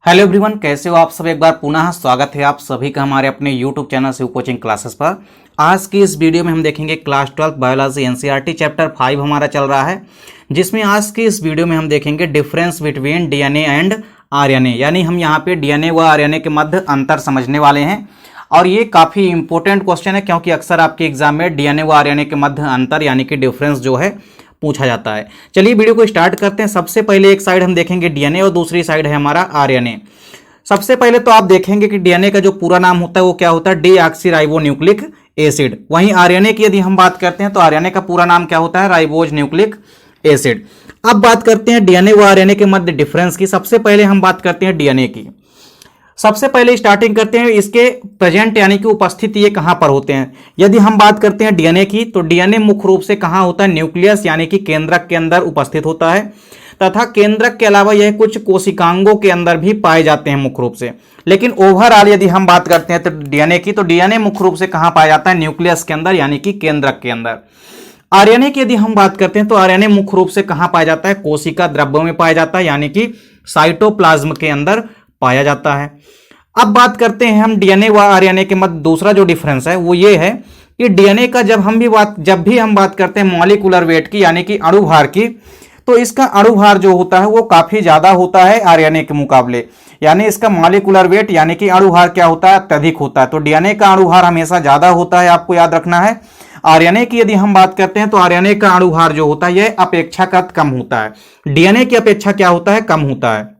Hello everyone, कैसे हो आप सब। एक बार पुनः स्वागत है आप सभी का हमारे अपने YouTube channel Shiv coaching classes पर। आज की इस वीडियो में हम देखेंगे क्लास 12 बायोलॉजी एनसीईआरटी चैप्टर 5 हमारा चल रहा है, जिसमें आज की इस वीडियो में हम देखेंगे difference between DNA and RNA. यानी हम यहाँ पे डीएनए व आरएनए के मध्य अंतर समझने वाले हैं। और ये काफ़ी इंपॉर्टेंट क्वेश्चन है, क्योंकि अक्सर आपके एग्जाम में डीएनए व आरएनए के मध्य अंतर यानी कि डिफरेंस जो है पूछा जाता है। चलिए वीडियो को स्टार्ट करते हैं। सबसे पहले एक साइड हम देखेंगे डीएनए और दूसरी साइड है हमारा आरएनए। सबसे पहले तो आप देखेंगे कि डीएनए का जो पूरा नाम होता है वो क्या होता है, डीऑक्सीराइबोन्यूक्लिक एसिड। वहीं आरएनए की यदि हम बात करते हैं तो आरएनए का पूरा नाम क्या होता है, राइबोज न्यूक्लिक एसिड। अब बात करते हैं डीएनए व आरएनए के मध्य डिफरेंस की। सबसे पहले हम बात करते हैं डीएनए की। सबसे पहले स्टार्टिंग करते हैं इसके प्रेजेंट यानी कि उपस्थिति ये कहां पर होते हैं। यदि हम बात करते हैं डीएनए की तो डीएनए मुख्य रूप से कहां होता है, न्यूक्लियस यानी कि केंद्रक के अंदर उपस्थित होता है, तथा केंद्रक के अलावा यह कुछ कोशिकांगों के अंदर भी पाए जाते हैं मुख्य रूप से। लेकिन ओवरऑल यदि हम बात करते हैं तो डीएनए की, तो डीएनए मुख्य रूप से कहां पाया जाता है, न्यूक्लियस के अंदर यानी कि केंद्रक के अंदर। आरएनए की यदि हम बात करते हैं तो आरएनए मुख्य रूप से कहां पाया जाता है, कोशिका द्रव्य में पाया जाता है यानी कि साइटोप्लाज्म के अंदर पाया जाता है। अब बात करते हैं हम डीएनए व आरएनए के मध्य दूसरा जो डिफरेंस है वो ये है कि डीएनए का जब भी हम बात करते हैं मॉलिक्यूलर वेट की यानी कि अणुभार की, तो इसका अणुभार जो होता है वो काफी ज्यादा होता है आरएनए के मुकाबले। यानी इसका मॉलिक्यूलर वेट यानी कि अणुभार क्या होता है, अत्यधिक होता है। तो डीएनए का अणुभार हमेशा ज्यादा होता है, आपको याद रखना है। आरएनए की यदि हम बात करते हैं तो आरएनए का अणुभार जो होता है यह अपेक्षाकृत कम होता है, डीएनए की अपेक्षा क्या होता है, कम होता है।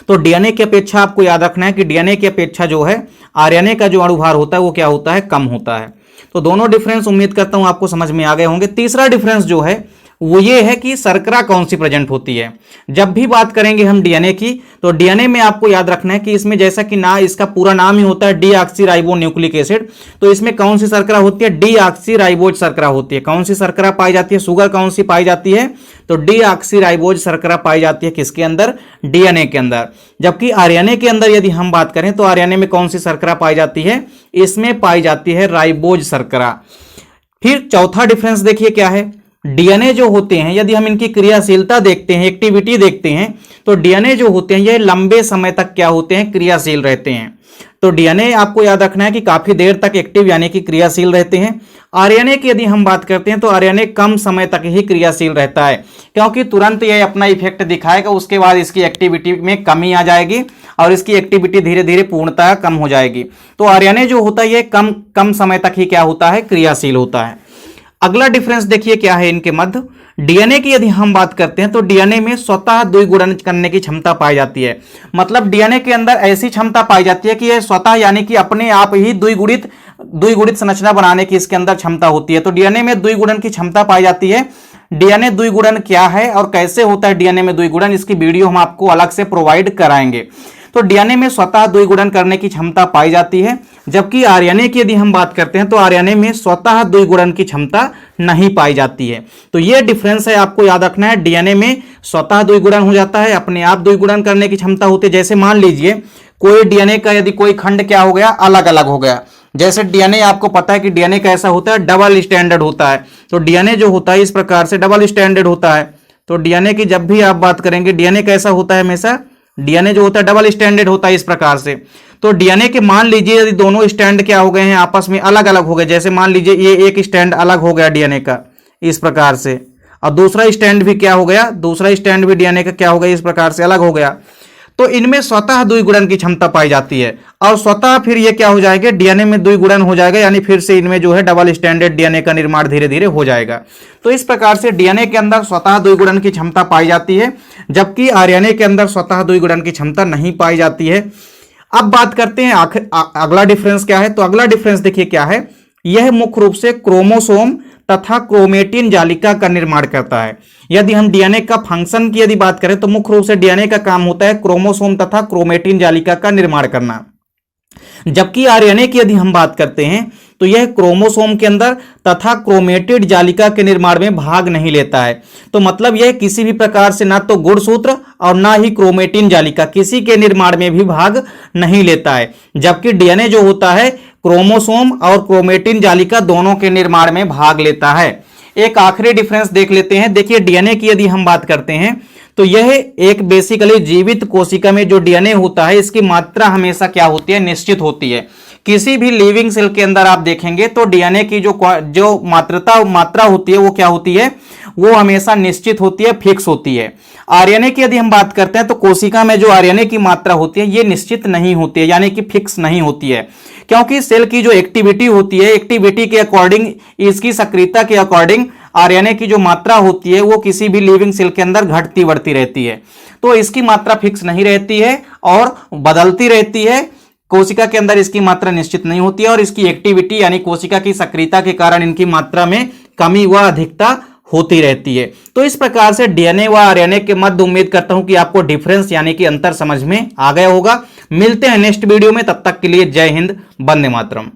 तो डीएनए की अपेक्षा आपको याद रखना है कि डीएनए की अपेक्षा जो है आरएनए का जो अणुभार होता है वो क्या होता है, कम होता है। तो दोनों डिफरेंस उम्मीद करता हूं आपको समझ में आ गए होंगे। तीसरा डिफरेंस जो है वो ये है कि शर्करा कौन सी प्रेजेंट होती है। जब भी बात करेंगे हम डीएनए की तो डीएनए में आपको याद रखना है कि इसमें जैसा कि इसका पूरा नाम ही होता है डीऑक्सीराइबोन्यूक्लिक एसिड, तो इसमें कौन सी शर्करा होती है, डीऑक्सीराइबोज शर्करा होती है। कौन सी शर्करा पाई जाती है, शुगर कौन सी पाई जाती है, तो डीऑक्सीराइबोज शर्करा पाई जाती है किसके अंदर, डीएनए के अंदर। जबकि आरएनए के अंदर यदि हम बात करें तो आरएनए में कौन सी शर्करा पाई जाती है, इसमें पाई जाती है राइबोज शर्करा। फिर चौथा डिफरेंस देखिए क्या है, डीएनए जो होते हैं यदि हम इनकी क्रियाशीलता देखते हैं, एक्टिविटी देखते हैं, तो डीएनए जो होते हैं ये लंबे समय तक क्या होते हैं, क्रियाशील रहते हैं। तो डीएनए आपको याद रखना है कि काफी देर तक एक्टिव यानी कि क्रियाशील रहते हैं। आरएनए की यदि हम बात करते हैं तो आरएनए कम समय तक ही क्रियाशील रहता है, क्योंकि तुरंत यह अपना इफेक्ट दिखाएगा, उसके बाद इसकी एक्टिविटी में कमी आ जाएगी और इसकी एक्टिविटी धीरे धीरे पूर्णतः कम हो जाएगी। तो आरएनए जो होता है ये कम समय तक ही क्या होता है, क्रियाशील होता है। अगला डिफरेंस देखिए क्या है इनके मध्य। डीएनए की यदि हम बात करते हैं तो डीएनए में स्वतः द्विगुणन करने की क्षमता पाई जाती है। मतलब डीएनए के अंदर ऐसी क्षमता पाई जाती है कि यह स्वतः यानी कि अपने आप ही द्विगुणित संरचना बनाने की इसके अंदर क्षमता होती है। तो डीएनए में द्विगुणन की क्षमता पाई जाती है। डीएनए द्विगुणन क्या है और कैसे होता है डीएनए में द्विगुणन, इसकी वीडियो हम आपको अलग से प्रोवाइड कराएंगे। तो डीएनए में स्वतः द्विगुणन करने की क्षमता पाई जाती है, जबकि आरएनए की यदि हम बात करते हैं तो आरएनए में स्वतः द्विगुणन की क्षमता नहीं पाई जाती है। तो ये डिफरेंस है, आपको याद रखना है। डीएनए में स्वतः द्विगुणन हो जाता है, अपने आप द्विगुणन करने की क्षमता होती है। जैसे मान लीजिए कोई डीएनए का यदि कोई खंड क्या हो गया, अलग अलग हो गया। जैसे डीएनए आपको पता है कि डीएनए कैसा होता है, डबल स्टैंडर्ड होता है। तो डीएनए जो होता है इस प्रकार से डबल स्टैंडर्ड होता है। तो डीएनए की जब भी आप बात करेंगे, डीएनए कैसा होता है, हमेशा डीएनए जो होता है डबल स्टैंडर्ड होता है इस प्रकार से। तो डीएनए के मान लीजिए यदि दोनों स्टैंड क्या हो गए हैं, आपस में अलग अलग हो गए। जैसे मान लीजिए ये एक स्टैंड अलग हो गया डीएनए का इस प्रकार से, और दूसरा स्टैंड भी क्या हो गया, दूसरा स्टैंड भी डीएनए का क्या हो गया, इस प्रकार से अलग हो गया। तो इनमें स्वतः द्विगुणन की क्षमता पाई जाती है, और स्वतः फिर ये क्या हो जाएगा, डीएनए में द्विगुणन हो जाएगा, यानी फिर से इनमें जो है डबल स्टैंडर्ड डीएनए का निर्माण धीरे धीरे हो जाएगा। तो इस प्रकार से डीएनए के अंदर स्वतः द्विगुणन की क्षमता पाई जाती है, जबकि आरएनए के अंदर स्वतः द्विगुणन की क्षमता नहीं पाई जाती है। अब बात करते हैं अगला डिफरेंस क्या है। तो अगला डिफरेंस देखिए क्या है, यह मुख्य रूप से क्रोमोसोम तथा क्रोमेटिन जालिका का निर्माण करता है। यदि हम डीएनए का फंक्शन की यदि बात करें तो मुख्य रूप से डीएनए का काम होता है क्रोमोसोम तथा क्रोमेटिन जालिका का निर्माण करना, जबकि आरएनए की यदि हम बात करते हैं तो यह क्रोमोसोम के अंदर तथा क्रोमेटिड जालिका के निर्माण में भाग नहीं लेता है। तो मतलब यह किसी भी प्रकार से ना तो गुणसूत्र और ना ही क्रोमेटिन जालिका किसी के निर्माण में भी भाग नहीं लेता है, जबकि डीएनए जो होता है क्रोमोसोम और क्रोमेटिन जालिका दोनों के निर्माण में भाग लेता है। एक आखिरी डिफरेंस देख लेते हैं। देखिए डीएनए की यदि हम बात करते हैं तो यह एक बेसिकली जीवित कोशिका में जो डीएनए होता है इसकी मात्रा हमेशा क्या होती है, निश्चित होती है। किसी भी लिविंग सेल के अंदर आप देखेंगे तो डीएनए की जो मात्रा होती है वो क्या होती है, वो हमेशा निश्चित होती है, फिक्स होती है। आरएनए की यदि हम बात करते हैं तो कोशिका में जो आरएनए की मात्रा होती है ये निश्चित नहीं होती है, यानी कि फिक्स नहीं होती है, क्योंकि सेल की जो एक्टिविटी होती है, एक्टिविटी के अकॉर्डिंग, इसकी सक्रियता के अकॉर्डिंग आरएनए की जो मात्रा होती है वो किसी भी लिविंग सेल के अंदर घटती बढ़ती रहती है। तो इसकी मात्रा फिक्स नहीं रहती है और बदलती रहती है। कोशिका के अंदर इसकी मात्रा निश्चित नहीं होती है और इसकी एक्टिविटी यानी कोशिका की सक्रियता के कारण इनकी मात्रा में कमी व अधिकता होती रहती है। तो इस प्रकार से डीएनए व आरएनए के मध्य उम्मीद करता हूं कि आपको डिफरेंस यानी कि अंतर समझ में आ गया होगा। मिलते हैं नेक्स्ट वीडियो में, तब तक के लिए जय हिंद, वंदे मातरम।